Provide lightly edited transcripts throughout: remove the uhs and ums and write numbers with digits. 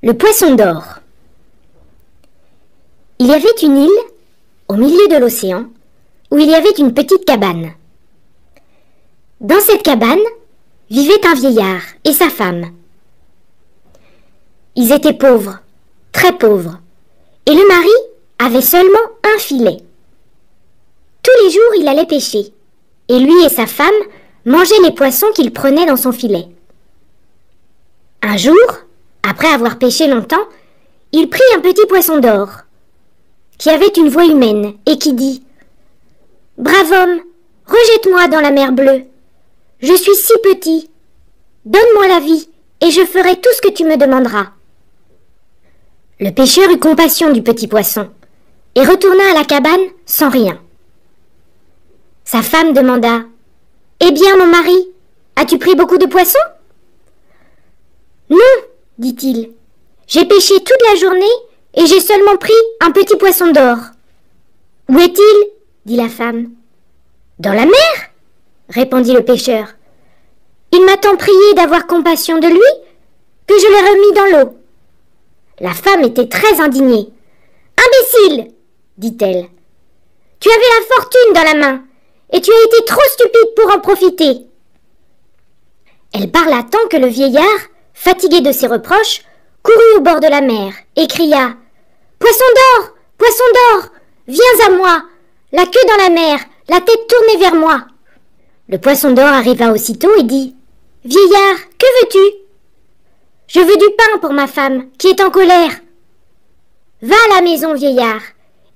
Le poisson d'or. Il y avait une île, au milieu de l'océan, où il y avait une petite cabane. Dans cette cabane vivait un vieillard et sa femme. Ils étaient pauvres, très pauvres, et le mari avait seulement un filet. Tous les jours, il allait pêcher, et lui et sa femme mangeaient les poissons qu'il prenait dans son filet. Un jour, après avoir pêché longtemps, il prit un petit poisson d'or, qui avait une voix humaine, et qui dit « Brave homme, rejette-moi dans la mer bleue. Je suis si petit. Donne-moi la vie, et je ferai tout ce que tu me demanderas. » Le pêcheur eut compassion du petit poisson, et retourna à la cabane sans rien. Sa femme demanda « Eh bien, mon mari, as-tu pris beaucoup de poissons ?»« Non, dit-il, j'ai pêché toute la journée et j'ai seulement pris un petit poisson d'or. »« Où est-il ?» dit la femme. « Dans la mer ?» répondit le pêcheur. « Il m'a tant prié d'avoir compassion de lui que je l'ai remis dans l'eau. » La femme était très indignée. « Imbécile !» dit-elle. « Tu avais la fortune dans la main et tu as été trop stupide pour en profiter. » Elle parla tant que le vieillard, fatigué de ses reproches, courut au bord de la mer et cria « Poisson d'or, poisson d'or, viens à moi, la queue dans la mer, la tête tournée vers moi. » Le poisson d'or arriva aussitôt et dit « Vieillard, que veux-tu ?»« Je veux du pain pour ma femme, qui est en colère. »« Va à la maison, vieillard,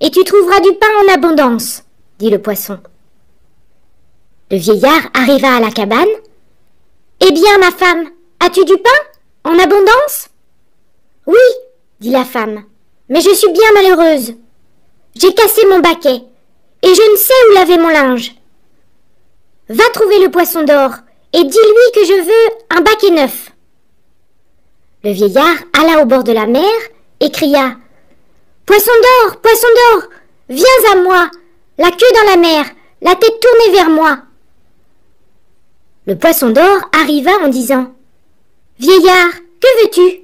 et tu trouveras du pain en abondance, » dit le poisson. Le vieillard arriva à la cabane. « Eh bien, ma femme, as-tu du pain en abondance ?»« Oui, dit la femme, mais je suis bien malheureuse. J'ai cassé mon baquet, et je ne sais où laver mon linge. Va trouver le poisson d'or, et dis-lui que je veux un baquet neuf. » Le vieillard alla au bord de la mer et cria « Poisson d'or, viens à moi, la queue dans la mer, la tête tournée vers moi. » Le poisson d'or arriva en disant « Vieillard, que veux-tu ?»«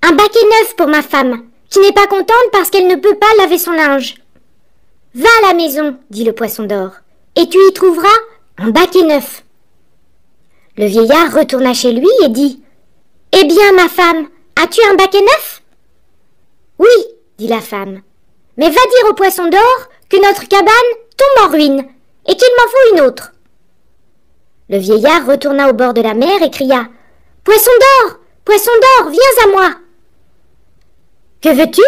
Un baquet neuf pour ma femme, qui n'est pas contente parce qu'elle ne peut pas laver son linge. »« Va à la maison, dit le poisson d'or, et tu y trouveras un baquet neuf. » Le vieillard retourna chez lui et dit « Eh bien, ma femme, as-tu un baquet neuf ?»« Oui, dit la femme, mais va dire au poisson d'or que notre cabane tombe en ruine et qu'il m'en faut une autre. » Le vieillard retourna au bord de la mer et cria « Poisson d'or, viens à moi. »« Que veux-tu »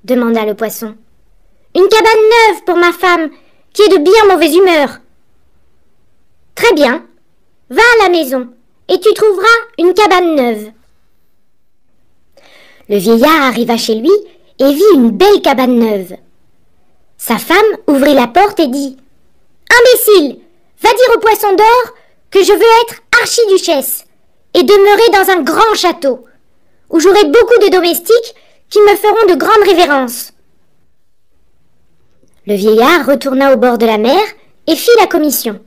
demanda le poisson. « Une cabane neuve pour ma femme, qui est de bien mauvaise humeur. »« Très bien, va à la maison, et tu trouveras une cabane neuve. » Le vieillard arriva chez lui et vit une belle cabane neuve. Sa femme ouvrit la porte et dit « Imbécile, va dire au poisson d'or que je veux être archiduchesse et demeurer dans un grand château, où j'aurai beaucoup de domestiques qui me feront de grandes révérences. » Le vieillard retourna au bord de la mer et fit la commission.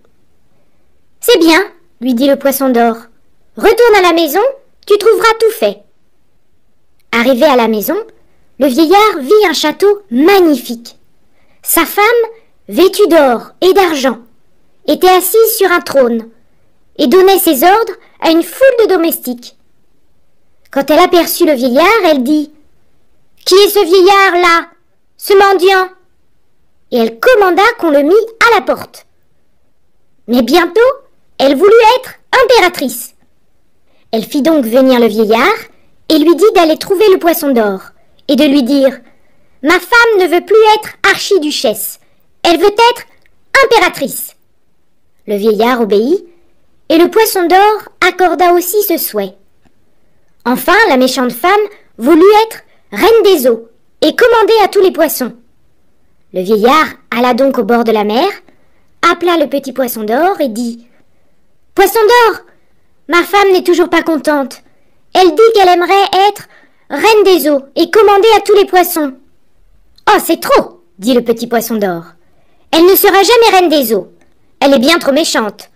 « C'est bien, lui dit le poisson d'or. Retourne à la maison, tu trouveras tout fait. » Arrivé à la maison, le vieillard vit un château magnifique. Sa femme, vêtue d'or et d'argent, était assise sur un trône et donnait ses ordres à une foule de domestiques. Quand elle aperçut le vieillard, elle dit « Qui est ce vieillard-là, ce mendiant ?» Et elle commanda qu'on le mît à la porte. Mais bientôt, elle voulut être impératrice. Elle fit donc venir le vieillard et lui dit d'aller trouver le poisson d'or et de lui dire « Ma femme ne veut plus être archiduchesse, elle veut être impératrice. » Le vieillard obéit et le poisson d'or accorda aussi ce souhait. Enfin, la méchante femme voulut être reine des eaux et commander à tous les poissons. Le vieillard alla donc au bord de la mer, appela le petit poisson d'or et dit « Poisson d'or, ma femme n'est toujours pas contente. Elle dit qu'elle aimerait être reine des eaux et commander à tous les poissons. »« Oh, c'est trop, dit le petit poisson d'or. Elle ne sera jamais reine des eaux. Elle est bien trop méchante.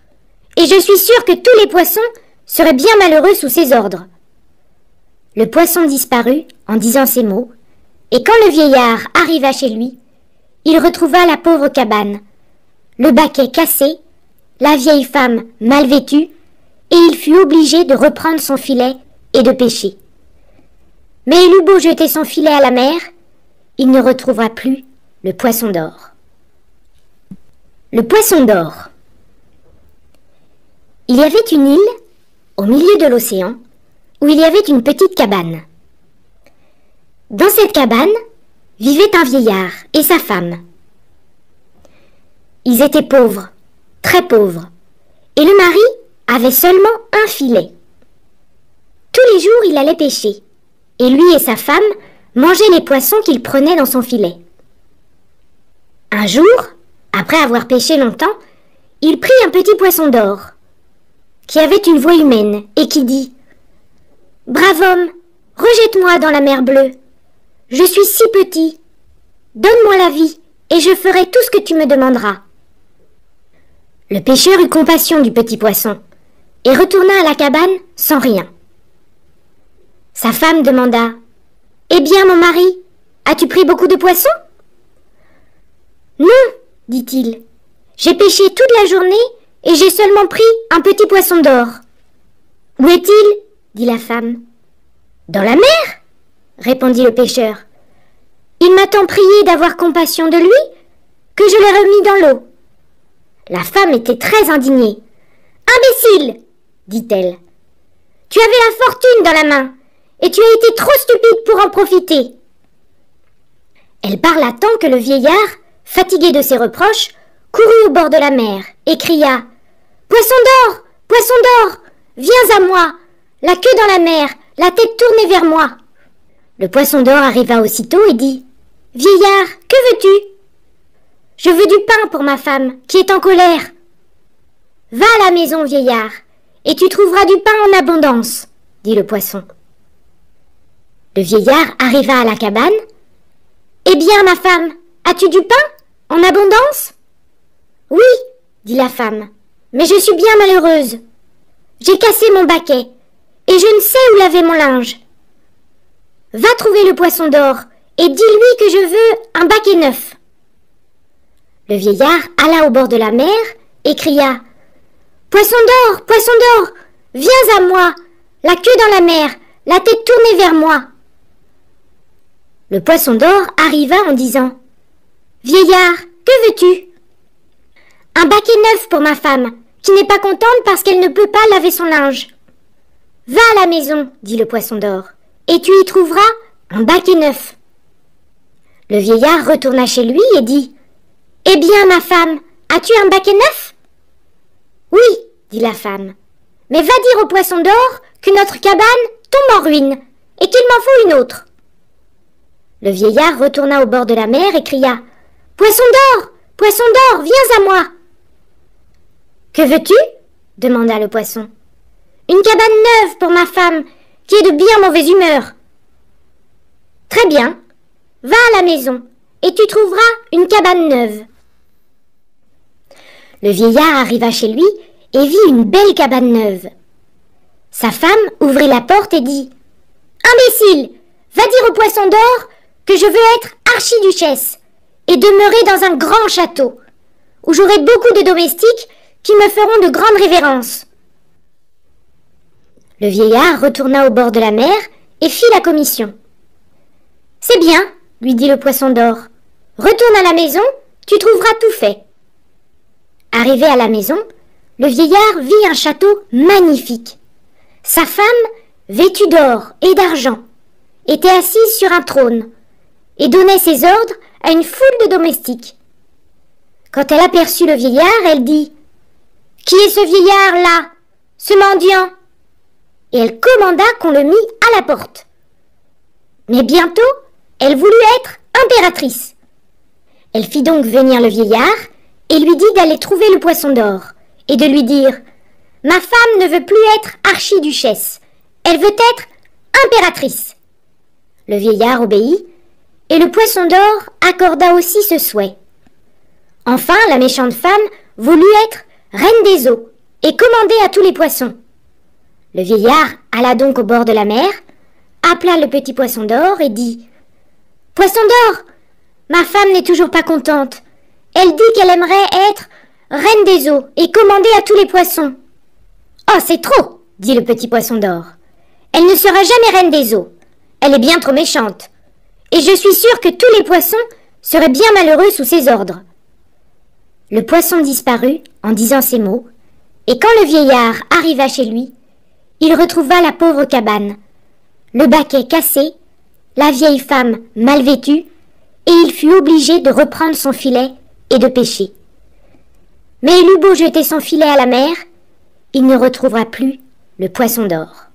Et je suis sûr que tous les poissons seraient bien malheureux sous ses ordres. » Le poisson disparut en disant ces mots, et quand le vieillard arriva chez lui, il retrouva la pauvre cabane, le baquet cassé, la vieille femme mal vêtue, et il fut obligé de reprendre son filet et de pêcher. Mais il eut beau jeter son filet à la mer, il ne retrouvera plus le poisson d'or. Le poisson d'or. Il y avait une île, au milieu de l'océan, où il y avait une petite cabane. Dans cette cabane vivait un vieillard et sa femme. Ils étaient pauvres, très pauvres, et le mari avait seulement un filet. Tous les jours, il allait pêcher, et lui et sa femme mangeaient les poissons qu'il prenait dans son filet. Un jour, après avoir pêché longtemps, il prit un petit poisson d'or, qui avait une voix humaine, et qui dit « Brave homme, rejette-moi dans la mer bleue. Je suis si petit. Donne-moi la vie, et je ferai tout ce que tu me demanderas. » Le pêcheur eut compassion du petit poisson, et retourna à la cabane sans rien. Sa femme demanda « Eh bien, mon mari, as-tu pris beaucoup de poissons ?»« Non, dit-il, j'ai pêché toute la journée et j'ai seulement pris un petit poisson d'or. »« Où est-il ?» dit la femme. « Dans la mer ?» répondit le pêcheur. « Il m'a tant prié d'avoir compassion de lui que je l'ai remis dans l'eau. » La femme était très indignée. « Imbécile !» dit-elle. « Tu avais la fortune dans la main et tu as été trop stupide pour en profiter. » Elle parla tant que le vieillard, fatigué de ses reproches, courut au bord de la mer et cria « Poisson d'or, poisson d'or, viens à moi, la queue dans la mer, la tête tournée vers moi. » Le poisson d'or arriva aussitôt et dit « Vieillard, que veux-tu ?»« Je veux du pain pour ma femme, qui est en colère. »« Va à la maison, vieillard, et tu trouveras du pain en abondance, » dit le poisson. Le vieillard arriva à la cabane. « Eh bien, ma femme, as-tu du pain en abondance ?»« Oui, dit la femme, mais je suis bien malheureuse. J'ai cassé mon baquet, et je ne sais où laver mon linge. Va trouver le poisson d'or, et dis-lui que je veux un baquet neuf. » Le vieillard alla au bord de la mer et cria « Poisson d'or, viens à moi, la queue dans la mer, la tête tournée vers moi. » Le poisson d'or arriva en disant « Vieillard, que veux-tu ?»« Un baquet neuf pour ma femme, qui n'est pas contente parce qu'elle ne peut pas laver son linge. »« Va à la maison, dit le poisson d'or, et tu y trouveras un baquet neuf. » Le vieillard retourna chez lui et dit « Eh bien, ma femme, as-tu un baquet neuf ?»« Oui, dit la femme, mais va dire au poisson d'or que notre cabane tombe en ruine et qu'il m'en faut une autre. » Le vieillard retourna au bord de la mer et cria « Poisson d'or, viens à moi. »« Que veux-tu » demanda le poisson. « Une cabane neuve pour ma femme, qui est de bien mauvaise humeur. »« Très bien, va à la maison, et tu trouveras une cabane neuve. » Le vieillard arriva chez lui et vit une belle cabane neuve. Sa femme ouvrit la porte et dit « Imbécile, va dire au poisson d'or que je veux être archiduchesse et demeurer dans un grand château, où j'aurai beaucoup de domestiques qui me feront de grandes révérences. » Le vieillard retourna au bord de la mer et fit la commission. « C'est bien, lui dit le poisson d'or. Retourne à la maison, tu trouveras tout fait. » Arrivé à la maison, le vieillard vit un château magnifique. Sa femme, vêtue d'or et d'argent, était assise sur un trône et donnait ses ordres à une foule de domestiques. Quand elle aperçut le vieillard, elle dit « Qui est ce vieillard-là, ce mendiant ?» Et elle commanda qu'on le mît à la porte. Mais bientôt, elle voulut être impératrice. Elle fit donc venir le vieillard et lui dit d'aller trouver le poisson d'or et de lui dire « Ma femme ne veut plus être archiduchesse, elle veut être impératrice. » Le vieillard obéit et le poisson d'or accorda aussi ce souhait. Enfin, la méchante femme voulut être reine des eaux et commander à tous les poissons. Le vieillard alla donc au bord de la mer, appela le petit poisson d'or et dit « Poisson d'or, ma femme n'est toujours pas contente. Elle dit qu'elle aimerait être reine des eaux et commander à tous les poissons. »« Oh, c'est trop !» dit le petit poisson d'or. « Elle ne sera jamais reine des eaux. Elle est bien trop méchante. Et je suis sûre que tous les poissons seraient bien malheureux sous ses ordres. » Le poisson disparut en disant ces mots, et quand le vieillard arriva chez lui, il retrouva la pauvre cabane, le baquet cassé, la vieille femme mal vêtue, et il fut obligé de reprendre son filet et de pêcher. Mais il eut beau jeter son filet à la mer, il ne retrouvera plus le poisson d'or.